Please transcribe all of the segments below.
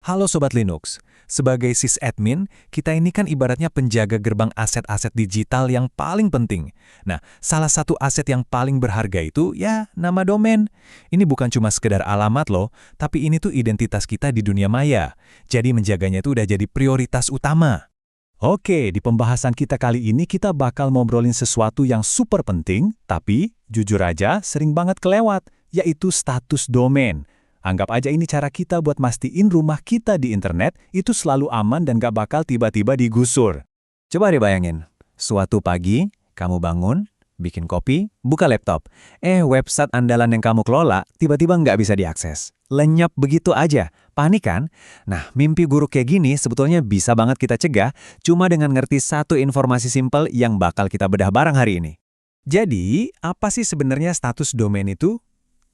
Halo Sobat Linux, sebagai sysadmin, kita ini kan ibaratnya penjaga gerbang aset-aset digital yang paling penting. Nah, salah satu aset yang paling berharga itu ya nama domain. Ini bukan cuma sekedar alamat loh, tapi ini tuh identitas kita di dunia maya. Jadi menjaganya itu udah jadi prioritas utama. Oke, di pembahasan kita kali ini kita bakal ngobrolin sesuatu yang super penting, tapi jujur aja sering banget kelewat, yaitu status domain. Anggap aja ini cara kita buat mastiin rumah kita di internet itu selalu aman dan gak bakal tiba-tiba digusur. Coba deh bayangin, suatu pagi, kamu bangun, bikin kopi, buka laptop. Website andalan yang kamu kelola tiba-tiba nggak bisa diakses. Lenyap begitu aja, panik kan? Nah, mimpi buruk kayak gini sebetulnya bisa banget kita cegah cuma dengan ngerti satu informasi simpel yang bakal kita bedah bareng hari ini. Jadi, apa sih sebenarnya status domain itu?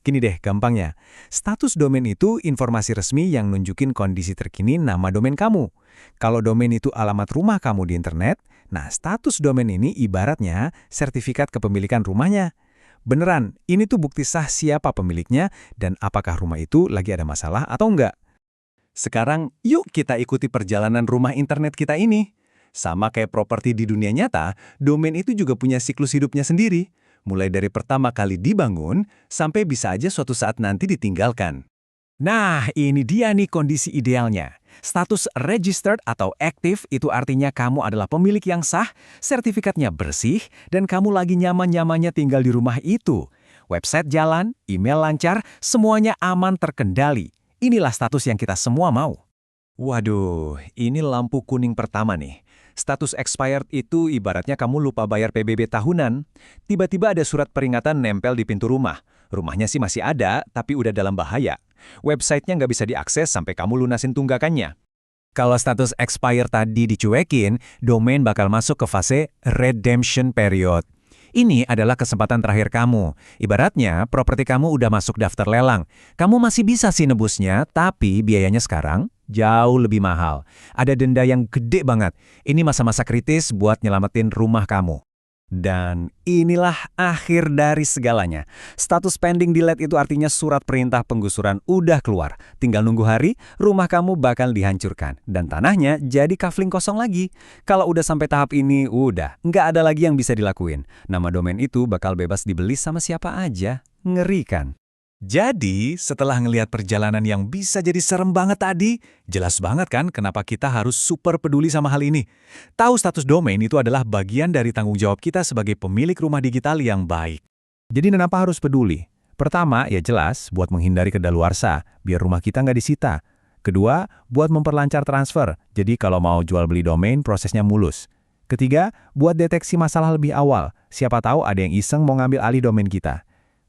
Gini deh, gampangnya. Status domain itu informasi resmi yang nunjukin kondisi terkini nama domain kamu. Kalau domain itu alamat rumah kamu di internet, nah status domain ini ibaratnya sertifikat kepemilikan rumahnya. Beneran, ini tuh bukti sah siapa pemiliknya dan apakah rumah itu lagi ada masalah atau enggak. Sekarang, yuk kita ikuti perjalanan rumah internet kita ini. Sama kayak properti di dunia nyata, domain itu juga punya siklus hidupnya sendiri. Mulai dari pertama kali dibangun, sampai bisa aja suatu saat nanti ditinggalkan. Nah, ini dia nih kondisi idealnya. Status registered atau active itu artinya kamu adalah pemilik yang sah, sertifikatnya bersih, dan kamu lagi nyaman-nyamannya tinggal di rumah itu. Website jalan, email lancar, semuanya aman terkendali. Inilah status yang kita semua mau. Waduh, ini lampu kuning pertama nih. Status expired itu ibaratnya kamu lupa bayar PBB tahunan. Tiba-tiba ada surat peringatan nempel di pintu rumah. Rumahnya sih masih ada, tapi udah dalam bahaya. Websitenya nggak bisa diakses sampai kamu lunasin tunggakannya. Kalau status expired tadi dicuekin, domain bakal masuk ke fase redemption period. Ini adalah kesempatan terakhir kamu. Ibaratnya, properti kamu udah masuk daftar lelang. Kamu masih bisa sih nebusnya, tapi biayanya sekarang jauh lebih mahal. Ada denda yang gede banget. Ini masa-masa kritis buat nyelamatin rumah kamu. Dan inilah akhir dari segalanya. Status pending delete itu artinya surat perintah penggusuran udah keluar. Tinggal nunggu hari, rumah kamu bakal dihancurkan. Dan tanahnya jadi kafling kosong lagi. Kalau udah sampai tahap ini, udah. Nggak ada lagi yang bisa dilakuin. Nama domain itu bakal bebas dibeli sama siapa aja. Ngeri kan? Jadi, setelah ngelihat perjalanan yang bisa jadi serem banget tadi, jelas banget kan kenapa kita harus super peduli sama hal ini. Tahu status domain itu adalah bagian dari tanggung jawab kita sebagai pemilik rumah digital yang baik. Jadi kenapa harus peduli? Pertama, ya jelas, buat menghindari kedaluarsa, biar rumah kita nggak disita. Kedua, buat memperlancar transfer, jadi kalau mau jual beli domain, prosesnya mulus. Ketiga, buat deteksi masalah lebih awal, siapa tahu ada yang iseng mau ngambil alih domain kita.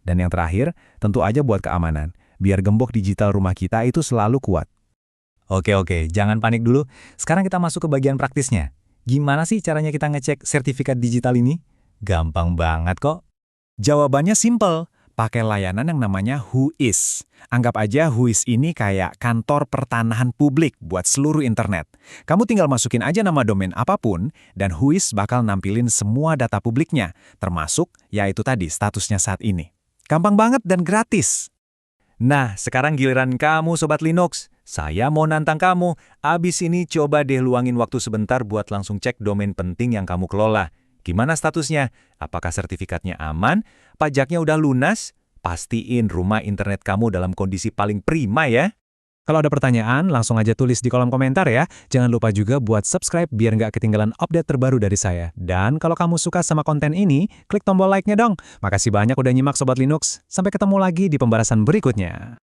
Dan yang terakhir, tentu aja buat keamanan, biar gembok digital rumah kita itu selalu kuat. Oke, jangan panik dulu. Sekarang kita masuk ke bagian praktisnya. Gimana sih caranya kita ngecek sertifikat digital ini? Gampang banget kok. Jawabannya simple. Pakai layanan yang namanya Whois. Anggap aja Whois ini kayak kantor pertanahan publik buat seluruh internet. Kamu tinggal masukin aja nama domain apapun, dan Whois bakal nampilin semua data publiknya, termasuk yaitu tadi statusnya saat ini. Gampang banget dan gratis. Nah, sekarang giliran kamu Sobat Linux. Saya mau nantang kamu. Abis ini coba deh luangin waktu sebentar buat langsung cek domain penting yang kamu kelola. Gimana statusnya? Apakah sertifikatnya aman? Pajaknya udah lunas? Pastiin rumah internet kamu dalam kondisi paling prima ya. Kalau ada pertanyaan, langsung aja tulis di kolom komentar ya. Jangan lupa juga buat subscribe biar nggak ketinggalan update terbaru dari saya. Dan kalau kamu suka sama konten ini, klik tombol like-nya dong. Makasih banyak udah nyimak Sobat Linux. Sampai ketemu lagi di pembahasan berikutnya.